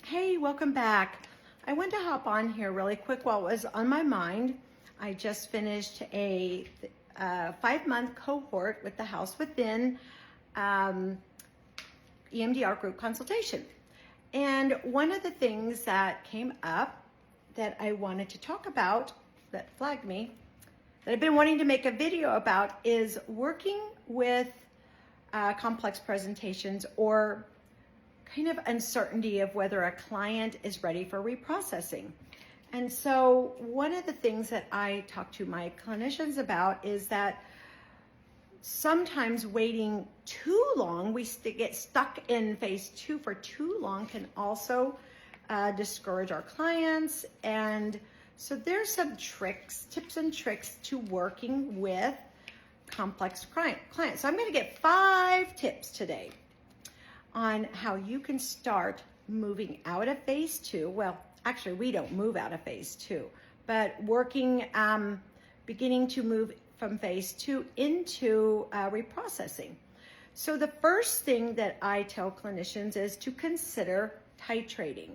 Hey, welcome back. I want to hop on here really quick while it was on my mind. I just finished a 5-month cohort with the House Within EMDR group consultation. And one of the things that came up that I wanted to talk about, that flagged me, that I've been wanting to make a video about, is working with complex presentations or kind of uncertainty of whether a client is ready for reprocessing. And so one of the things that I talk to my clinicians about is that sometimes waiting too long, we get stuck in phase 2 for too long, can also discourage our clients. And so there's some tips and tricks to working with complex clients. So I'm going to get 5 tips today on how you can start moving out of phase 2. Well, actually, we don't move out of phase 2, but beginning to move from phase 2 into reprocessing. So the first thing that I tell clinicians is to consider titrating.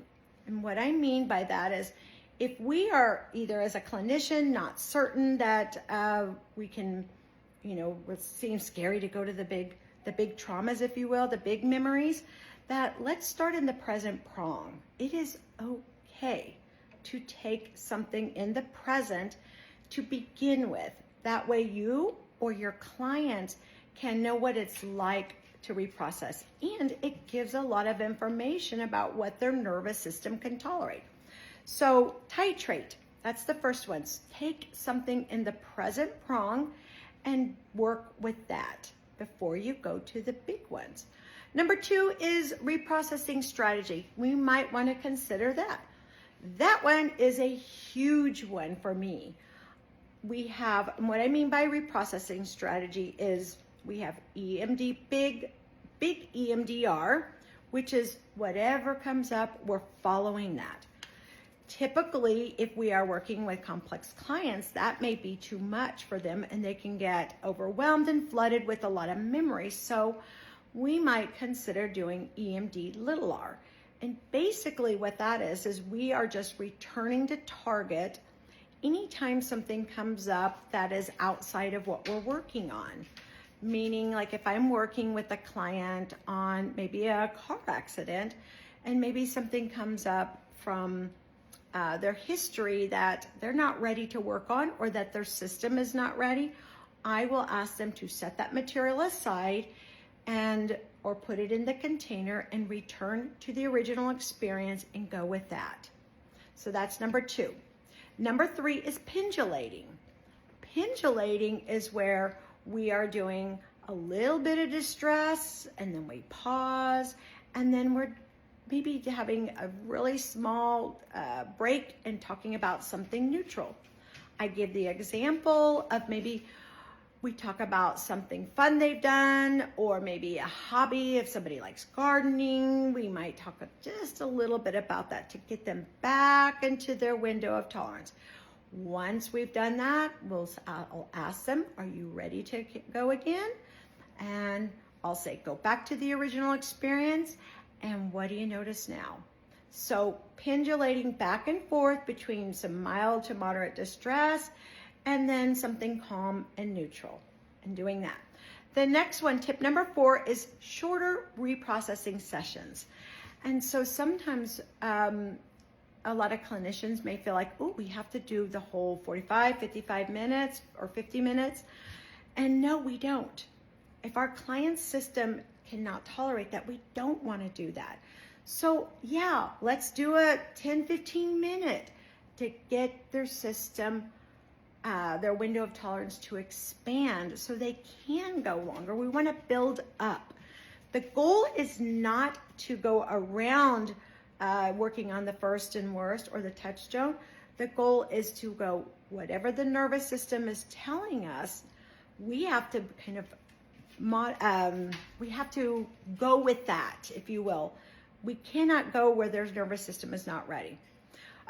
And what I mean by that is, if we are either as a clinician not certain that we can, it seems scary to go to the big traumas, if you will, the big memories, that let's start in the present prong. It is okay to take something in the present to begin with. That way you or your client can know what it's like to reprocess. And it gives a lot of information about what their nervous system can tolerate. So titrate, that's the first one. Take something in the present prong and work with that before you go to the big ones. Number 2 is reprocessing strategy. We might want to consider that. That one is a huge one for me. We have, what I mean by reprocessing strategy is we have big EMDR, which is whatever comes up, we're following that. Typically, if we are working with complex clients, that may be too much for them and they can get overwhelmed and flooded with a lot of memories. So we might consider doing EMDR. And basically what that is we are just returning to target anytime something comes up that is outside of what we're working on. Meaning, like if I'm working with a client on maybe a car accident and maybe something comes up from their history that they're not ready to work on, or that their system is not ready, I will ask them to set that material aside or put it in the container and return to the original experience and go with that. So that's number 2. Number 3 is pendulating. Pendulating is where we are doing a little bit of distress and then we pause and then we're maybe having a really small break and talking about something neutral. I give the example of maybe we talk about something fun they've done, or maybe a hobby. If somebody likes gardening, we might talk just a little bit about that to get them back into their window of tolerance. Once we've done that, I'll ask them, are you ready to go again? And I'll say, go back to the original experience. And what do you notice now? So pendulating back and forth between some mild to moderate distress and then something calm and neutral, and doing that. The next one, tip number 4, is shorter reprocessing sessions. And so sometimes a lot of clinicians may feel like, oh, we have to do the whole 45, 55 minutes or 50 minutes. And no, we don't. If our client's system cannot tolerate that, we don't want to do that. So yeah, let's do a 10-15 minute to get their system, their window of tolerance to expand so they can go longer. We want to build up. The goal is not to go around working on the first and worst or the touchstone. The goal is to go whatever the nervous system is telling us. We have to kind of we have to go with that, if you will. We cannot go where their nervous system is not ready.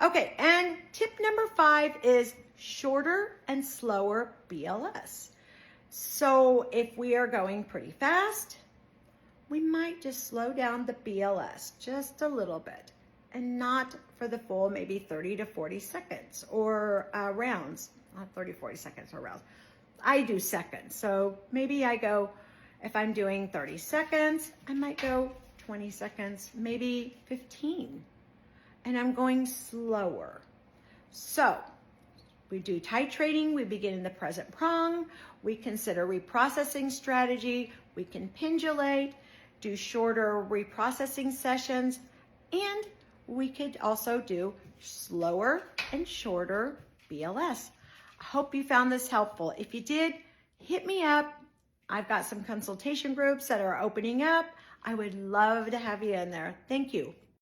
Okay, and tip number 5 is shorter and slower BLS. So if we are going pretty fast, we might just slow down the BLS just a little bit and not for the full maybe 30 to 40 seconds or rounds, not 30, 40 seconds or rounds. I do seconds. So maybe I go, if I'm doing 30 seconds, I might go 20 seconds, maybe 15. And I'm going slower. So we do titrating, we begin in the present prong, we consider reprocessing strategy, we can pendulate, do shorter reprocessing sessions, and we could also do slower and shorter BLS. I hope you found this helpful. If you did, hit me up. I've got some consultation groups that are opening up. I would love to have you in there. Thank you.